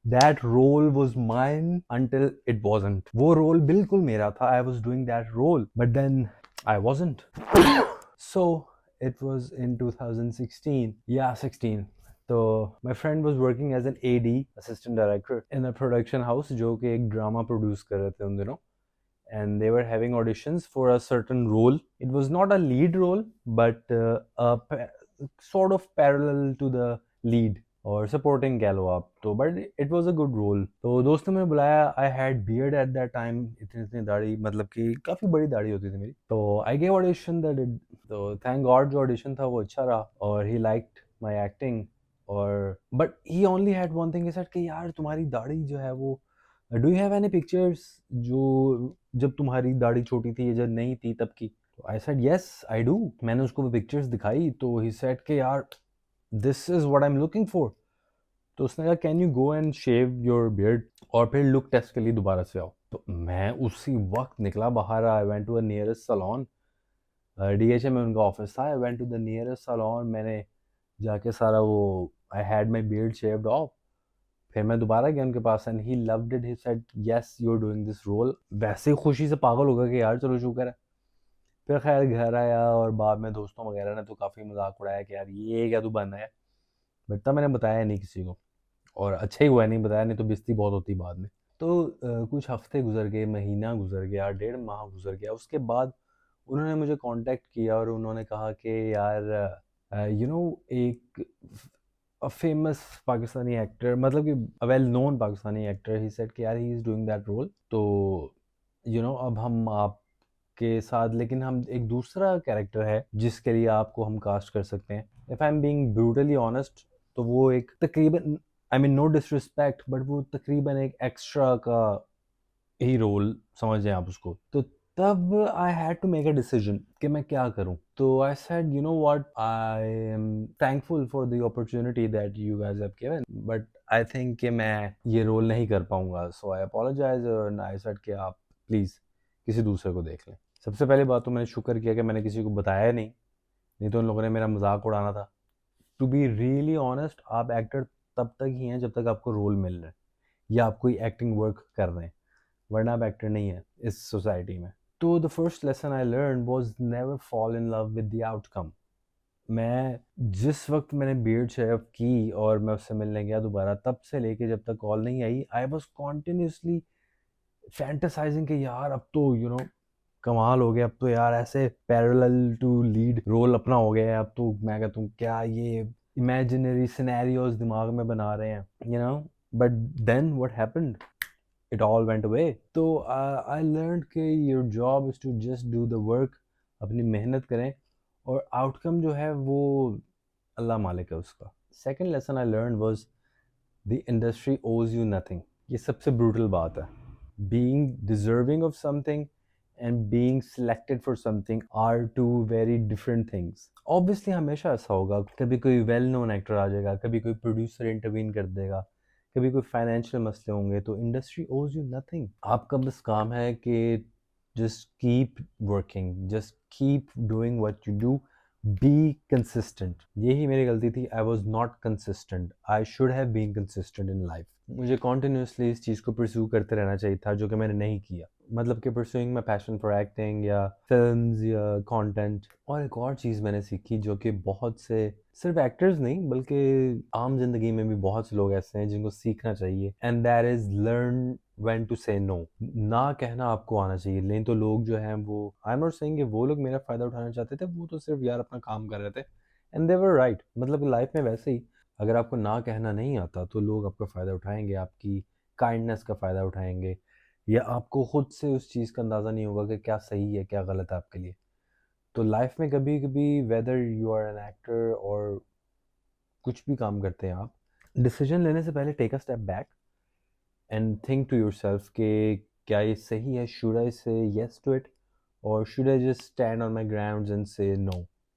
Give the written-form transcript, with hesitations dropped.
That role was mine until it wasn't. वो role बिल्कुल मेरा था. I was doing that role, but then I wasn't. So it was in 2016. Yeah, 16. So my friend was working as an AD, assistant director, in a production house जो कि एक drama produce कर रहे थे उन दिनों. And they were having auditions for a certain role. It was not a lead role, but sort of parallel to the lead और supporting कह लो आप तो. But it was a good role. तो दोस्तों ने बुलाया. I had beard at that time. इतनी इतनी दाढ़ी, मतलब कि काफ़ी बड़ी दाढ़ी होती थी मेरी. तो आई गेव ऑडिशन दैट. तो थैंक गॉड जो ऑडिशन था वो अच्छा रहा और ही लाइक्ड माई एक्टिंग. और but he only had one thing. Said कि यार तुम्हारी दाढ़ी जो है वो, do you have any pictures जो जब तुम्हारी दाढ़ी छोटी थी या जब नहीं थी तब की. तो I said yes I do. मैंने उसको पिक्चर्स दिखाई तो ही सेड कि यार this is what I am looking for. तो उसने कहा can you go and shave your beard और फिर लुक टेस्ट के लिए दोबारा से आओ. तो मैं उसी वक्त निकला बाहर. I went to the nearest salon. DHA में उनका ऑफिस था. I went to the nearest salon. मैंने जाके सारा वो, I had my beard shaved off. फिर मैं दोबारा गया उनके पास and he loved it. He said yes you are doing this role. वैसे ही खुशी से पागल हो गया कि यार चलो शुक्र है. फिर खैर घर आया और बाद में दोस्तों वगैरह ने तो काफ़ी मजाक उड़ाया कि यार ये क्या तू बना है. बट तब मैंने बताया नहीं किसी को. और अच्छा ही हुआ नहीं बताया, नहीं तो बेइज्जती बहुत होती बाद में. तो कुछ हफ्ते गुजर गए, महीना गुजर गया, 1.5 माह गुजर गया. उसके बाद उन्होंने मुझे कांटेक्ट किया और उन्होंने कहा कि यार यू नो एक फेमस पाकिस्तानी एक्टर, मतलब कि well known Pakistani actor, he said कि यार he is doing that role. तो अब हम आपके साथ, लेकिन हम एक दूसरा कैरेक्टर है जिसके लिए आपको हम कास्ट कर सकते हैं. If I am being brutally honest, तो वो एक तकरीबन, I mean no disrespect, but वो तकरीबन एक एक्स्ट्रा का ही रोल समझ जाएं आप उसको. तो तब I had to make a decision कि मैं क्या करूं. तो I said you know what, I am thankful for the opportunity that you guys have given, but I think कि मैं ये रोल नहीं कर पाऊंगा. So I apologise and I said कि आप प्लीज़ किसी दूसरे को देख लें. सबसे पहली बात तो मैंने शुक्र किया कि मैंने किसी को बताया नहीं. नहीं तो उन लोगों ने मेरा मजाक उड़ाना था. टू बी रियली ऑनेस्ट, आप एक्टर तब तक ही हैं जब तक आपको रोल मिल रहा है या आप कोई एक्टिंग वर्क कर रहे हैं, वरना आप एक्टर नहीं है इस सोसाइटी में. तो the first lesson I learn was never fall in love with the outcome. मैं जिस वक्त मैंने बियर्ड शेव की और मैं उससे मिलने गया दोबारा, तब से लेके जब तक कॉल नहीं आई, आई वाज कॉन्टिन्यूसली फैंटेसाइजिंग कि यार अब तो कमाल हो गया. अब तो यार ऐसे पैरेलल टू लीड रोल अपना हो गया है. अब तो मैं कहता हूँ क्या ये इमेजिनरी सिनेरियोज दिमाग में बना रहे हैं, but then what happened, it all went away. तो I learned कि your job is to just do the work. अपनी मेहनत करें और आउटकम जो है वो अल्लाह मालिक है उसका. Second lesson I learn was the industry owes you nothing. ये सबसे ब्रूटल बात है. Being deserving of something and being selected for something are two very different things. Obviously हमेशा ऐसा होगा, कभी कोई वेल नोन एक्टर आ जाएगा, कभी कोई प्रोड्यूसर इंटरवीन कर देगा, कभी कोई फाइनेंशियल मसले होंगे. तो इंडस्ट्री ओज यू नथिंग. आपका बस काम है कि just keep working, just keep doing what you do, be consistent. यही मेरी गलती थी. I was not consistent. I should have been consistent in life. मुझे कॉन्टिन्यूसली इस चीज़ को परस्यू करते रहना चाहिए था, जो कि मैंने नहीं किया. मतलब कि pursuing my passion for acting या फिल्म्स या कंटेंट. और एक और चीज़ मैंने सीखी जो कि बहुत से, सिर्फ एक्टर्स नहीं बल्कि आम जिंदगी में भी बहुत से लोग ऐसे हैं जिनको सीखना चाहिए, and that is learn when to say no. ना कहना आपको आना चाहिए. नहीं तो लोग जो हैं वो, आई एम नॉट सेइंग वो लोग मेरा फ़ायदा उठाना चाहते थे, वो तो सिर्फ यार अपना काम कर रहे थे एंड दे वर राइट. मतलब लाइफ में वैसे ही, अगर आपको ना कहना नहीं आता तो लोग आपका फ़ायदा उठाएंगे, आपकी काइंडनेस का फ़ायदा उठाएंगे, या आपको खुद से उस चीज़ का अंदाज़ा नहीं होगा कि क्या सही है क्या गलत है आपके लिए. तो लाइफ में कभी कभी whether you are an actor और कुछ भी काम करते हैं आप, डिसीजन लेने से पहले take a step back and think to yourself कि क्या ये सही है. Should I say yes to it और should I just stand on my grounds and say no.